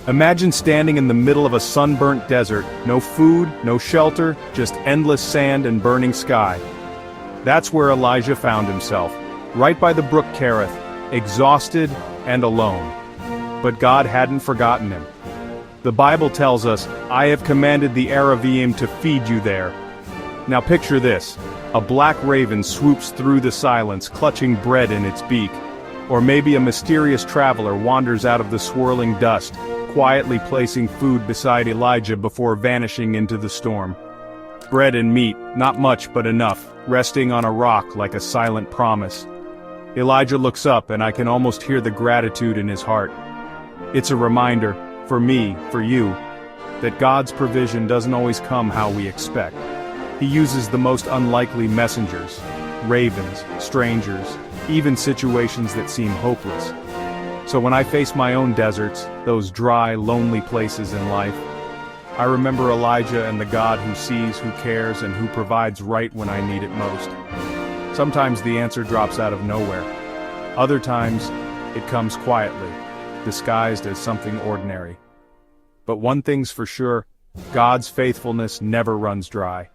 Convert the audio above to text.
Imagine standing in the middle of a sunburnt desert, no food, no shelter, just endless sand and burning sky. That's where Elijah found himself, right by the brook Kerith, exhausted and alone. But God hadn't forgotten him. The Bible tells us, "I have commanded the Araviym to feed you there." Now picture this, a black raven swoops through the silence, clutching bread in its beak. Or maybe a mysterious traveler wanders out of the swirling dust, quietly placing food beside Elijah before vanishing into the storm. Bread and meat, not much but enough, resting on a rock like a silent promise. Elijah looks up and I can almost hear the gratitude in his heart. It's a reminder, for me, for you, that God's provision doesn't always come how we expect. He uses the most unlikely messengers, ravens, strangers, even situations that seem hopeless. So when I face my own deserts, those dry, lonely places in life, I remember Elijah and the God who sees, who cares, and who provides right when I need it most. Sometimes the answer drops out of nowhere. Other times, it comes quietly, disguised as something ordinary. But one thing's for sure, God's faithfulness never runs dry.